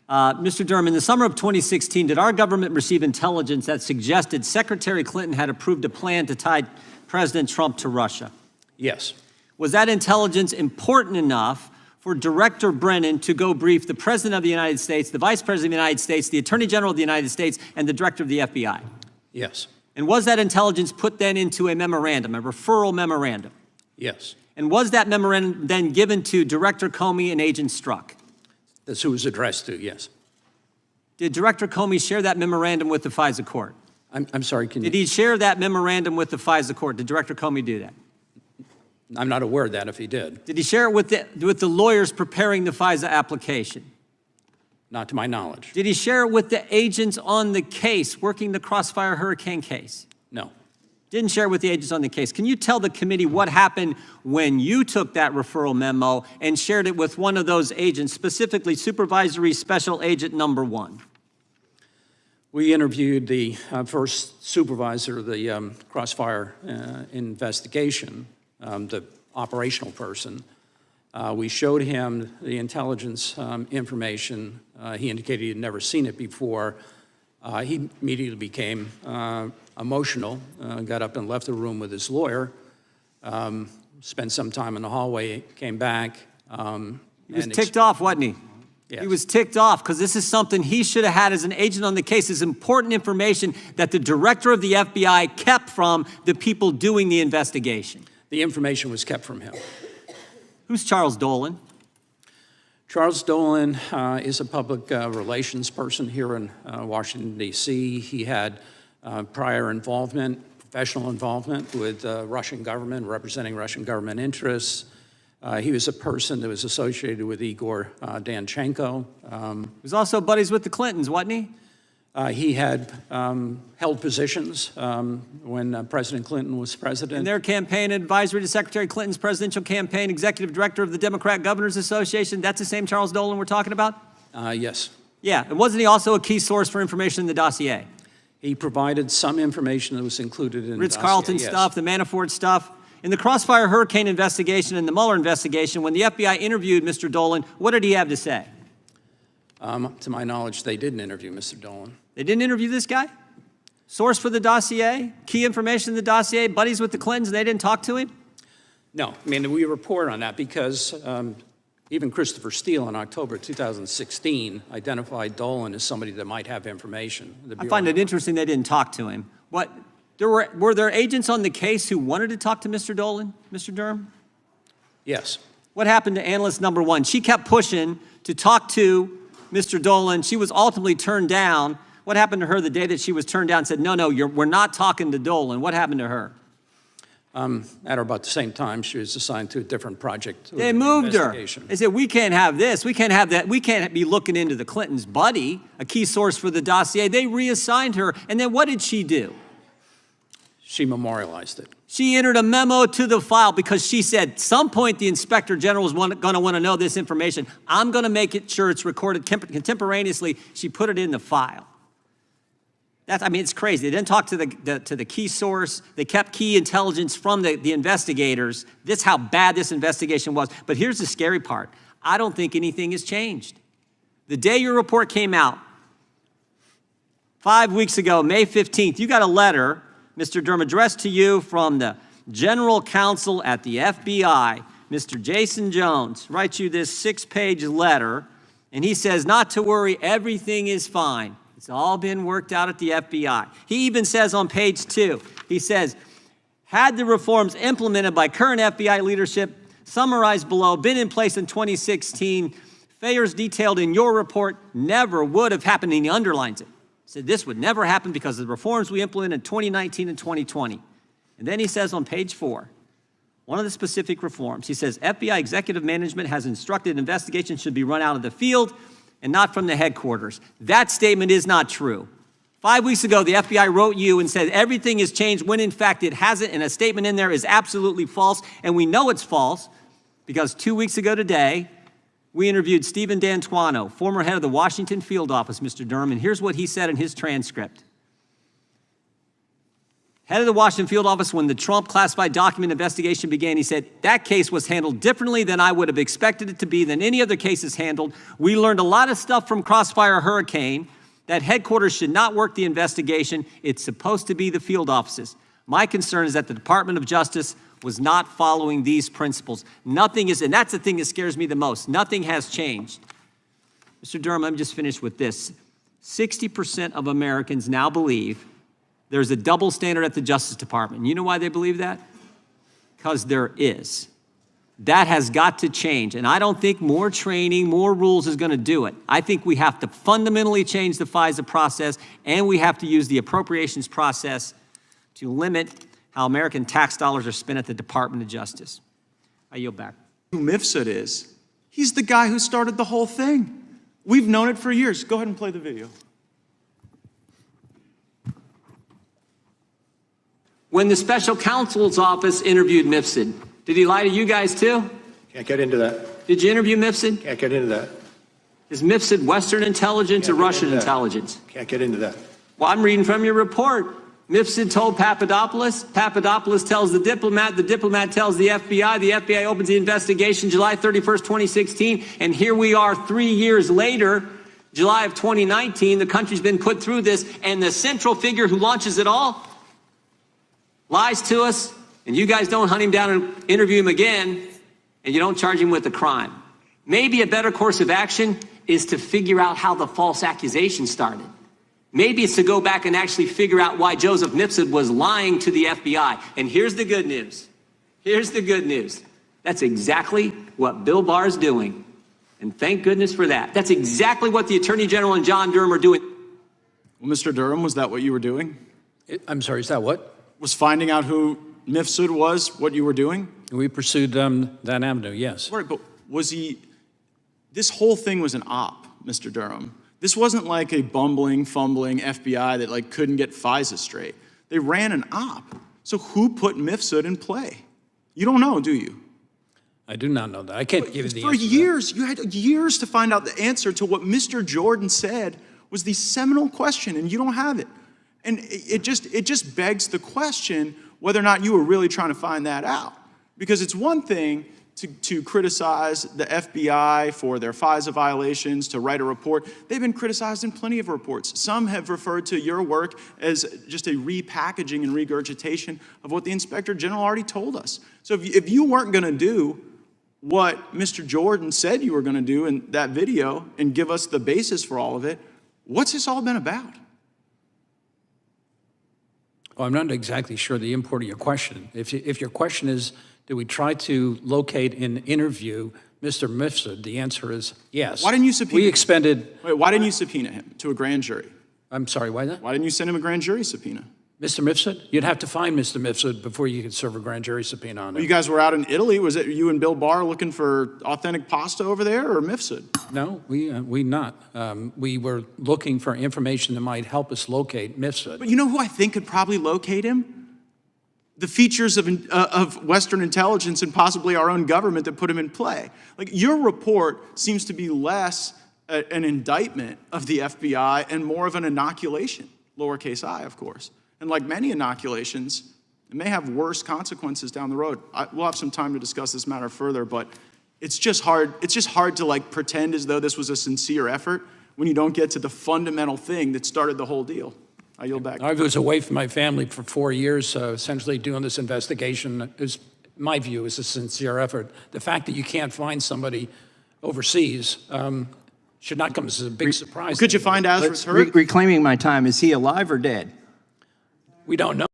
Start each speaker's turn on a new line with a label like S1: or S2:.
S1: Mr. Durham, in the summer of 2016, did our government receive intelligence that suggested Secretary Clinton had approved a plan to tie President Trump to Russia?
S2: Yes.
S1: Was that intelligence important enough for Director Brennan to go brief the President of the United States, the Vice President of the United States, the Attorney General of the United States, and the Director of the FBI?
S2: Yes.
S1: And was that intelligence put then into a memorandum, a referral memorandum?
S2: Yes.
S1: And was that memorandum then given to Director Comey and Agent Strzok?
S2: That's who it was addressed to, yes.
S1: Did Director Comey share that memorandum with the FISA court?
S2: I'm sorry,
S1: Did he share that memorandum with the FISA court? Did Director Comey do that?
S2: I'm not aware of that if he did.
S1: Did he share it with the lawyers preparing the FISA application?
S2: Not to my knowledge.
S1: Did he share it with the agents on the case, working the Crossfire Hurricane case?
S2: No.
S1: Didn't share it with the agents on the case. Can you tell the committee what happened when you took that referral memo and shared it with one of those agents, specifically Supervisory Special Agent Number 1?
S2: We interviewed the first supervisor of the Crossfire investigation, the operational person. We showed him the intelligence information. He indicated he had never seen it before. He immediately became emotional, got up and left the room with his lawyer, spent some time in the hallway, came back.
S1: He was ticked off, wasn't he?
S2: Yes.
S1: He was ticked off because this is something he should have had as an agent on the case. It's important information that the director of the FBI kept from the people doing the investigation.
S2: The information was kept from him.
S1: Who's Charles Dolan?
S2: Charles Dolan is a public relations person here in Washington, D.C. He had prior involvement, professional involvement with Russian government, representing Russian government interests. He was a person that was associated with Igor Danchenko.
S1: He was also buddies with the Clintons, wasn't he?
S2: He had held positions when President Clinton was president.
S1: In their campaign advisory to Secretary Clinton's presidential campaign, executive director of the Democrat Governors Association. That's the same Charles Dolan we're talking about?
S2: Yes.
S1: Yeah, and wasn't he also a key source for information in the dossier?
S2: He provided some information that was included in the
S1: Ritz-Carlton
S2: dossier, yes.
S1: stuff, the Manafort stuff. In the Crossfire Hurricane investigation and the Mueller investigation, when the FBI interviewed Mr. Dolan, what did he have to say?
S2: To my knowledge, they didn't interview Mr. Dolan.
S1: They didn't interview this guy? Source for the dossier, key information in the dossier, buddies with the Clintons, and they didn't talk to him?
S2: No, I mean, we report on that because even Christopher Steele in October 2016 identified Dolan as somebody that might have information.
S1: I find it interesting they didn't talk to him. Were there agents on the case who wanted to talk to Mr. Dolan, Mr. Durham?
S2: Yes.
S1: What happened to analyst number 1? She kept pushing to talk to Mr. Dolan. She was ultimately turned down. What happened to her the day that she was turned down and said, no, we're not talking to Dolan? What happened to her?
S2: At about the same time, she was assigned to a different project.
S1: They moved her. They said, we can't have this. We can't have that. We can't be looking into the Clintons' buddy, a key source for the dossier. They reassigned her. And then what did she do?
S2: She memorialized it.
S1: She entered a memo to the file because she said, at some point the Inspector General is going to want to know this information. I'm going to make sure it's recorded contemporaneously. She put it in the file. It's crazy. They didn't talk to the key source. They kept key intelligence from the investigators. This is how bad this investigation was. But here's the scary part. I don't think anything has changed. The day your report came out, 5 weeks ago, May 15th, you got a letter, Mr. Durham, addressed to you from the General Counsel at the FBI, Mr. Jason Jones, writes you this 6-page letter, and he says, not to worry, everything is fine. It's all been worked out at the FBI. He even says on page 2, he says, had the reforms implemented by current FBI leadership, summarized below, been in place in 2016, failures detailed in your report never would have happened, and he underlines it. He said this would never happen because of the reforms we implemented in 2019 and 2020. And then he says on page 4, one of the specific reforms, he says, FBI executive management has instructed investigations should be run out of the field and not from the headquarters. That statement is not true. 5 weeks ago, the FBI wrote you and said everything has changed when in fact it hasn't, and a statement in there is absolutely false, and we know it's false because 2 weeks ago today, we interviewed Stephen D'Antuono, former head of the Washington field office, Mr. Durham, and here's what he said in his transcript. Head of the Washington field office, when the Trump classified document investigation began, he said, that case was handled differently than I would have expected it to be, than any other cases handled. We learned a lot of stuff from Crossfire Hurricane, that headquarters should not work the investigation. It's supposed to be the field offices. My concern is that the Department of Justice was not following these principles. Nothing is, and that's the thing that scares me the most. Nothing has changed. Mr. Durham, let me just finish with this. 60% of Americans now believe there's a double standard at the Justice Department. You know why they believe that? Because there is. That has got to change. And I don't think more training, more rules is going to do it. I think we have to fundamentally change the FISA process, and we have to use the appropriations process to limit how American tax dollars are spent at the Department of Justice. I yield back.
S3: Who Mifsud is? He's the guy who started the whole thing. We've known it for years. Go ahead and play the video.
S1: When the special counsel's office interviewed Mifsud, did he lie to you guys too?
S4: Can't get into that.
S1: Did you interview Mifsud?
S4: Can't get into that.
S1: Is Mifsud Western intelligence or
S4: Can't get
S1: Russian
S4: into that.
S1: intelligence?
S4: Can't get into that.
S1: Well, I'm reading from your report. Mifsud told Papadopoulos. Papadopoulos tells the diplomat tells the FBI opens the investigation July 31st, 2016, and here we are 3 years later, July of 2019, the country's been put through this, and the central figure who launches it all lies to us, and you guys don't hunt him down and interview him again, and you don't charge him with a crime. Maybe a better course of action is to figure out how the false accusation started. Maybe it's to go back and actually figure out why Joseph Mifsud was lying to the FBI. And here's the good news. Here's the good news. That's exactly what Bill Barr is doing. And thank goodness for that. That's exactly what the Attorney General and John Durham are doing.
S3: Well, Mr. Durham, was that what you were doing?
S2: I'm sorry, is that what?
S3: Was finding out who Mifsud was what you were doing?
S2: We pursued that avenue, yes.
S3: Right, but was he, this whole thing was an op, Mr. Durham. This wasn't like a bumbling, fumbling FBI that like couldn't get FISA straight. They ran an op. So who put Mifsud in play? You don't know, do you?
S2: I do not know that. I can't give you the
S3: For
S2: answer.
S3: years, you had years to find out the answer to what Mr. Jordan said was the seminal question, and you don't have it. And it just begs the question whether or not you were really trying to find that out. Because it's one thing to criticize the FBI for their FISA violations, to write a report. They've been criticized in plenty of reports. Some have referred to your work as just a repackaging and regurgitation of what the Inspector General already told us. So if you weren't going to do what Mr. Jordan said you were going to do in that video and give us the basis for all of it, what's this all been about?
S2: Well, I'm not exactly sure the import of your question. If your question is, did we try to locate and interview Mr. Mifsud, the answer is yes.
S3: Why didn't you subpoena
S2: We
S3: him?
S2: expended,
S3: Why didn't you subpoena him to a grand jury?
S2: I'm sorry, why that?
S3: Why didn't you send him a grand jury subpoena?
S2: Mr. Mifsud? You'd have to find Mr. Mifsud before you could serve a grand jury subpoena on him.
S3: You guys were out in Italy. Was it you and Bill Barr looking for authentic pasta over there, or Mifsud?
S2: No, we not. We were looking for information that might help us locate Mifsud.
S3: But you know who I think could probably locate him? The features of Western intelligence and possibly our own government that put him in play. Like, your report seems to be less an indictment of the FBI and more of an inoculation, lowercase I, of course. And like many inoculations, it may have worse consequences down the road. We'll have some time to discuss this matter further, but it's just hard to like pretend as though this was a sincere effort when you don't get to the fundamental thing that started the whole deal. I yield back.
S2: I was away from my family for 4 years, essentially doing this investigation is, my view, is a sincere effort. The fact that you can't find somebody overseas should not come as a big surprise.
S3: Could you find Azra's hurt?
S5: Reclaiming my time, is he alive or dead?
S2: We don't know.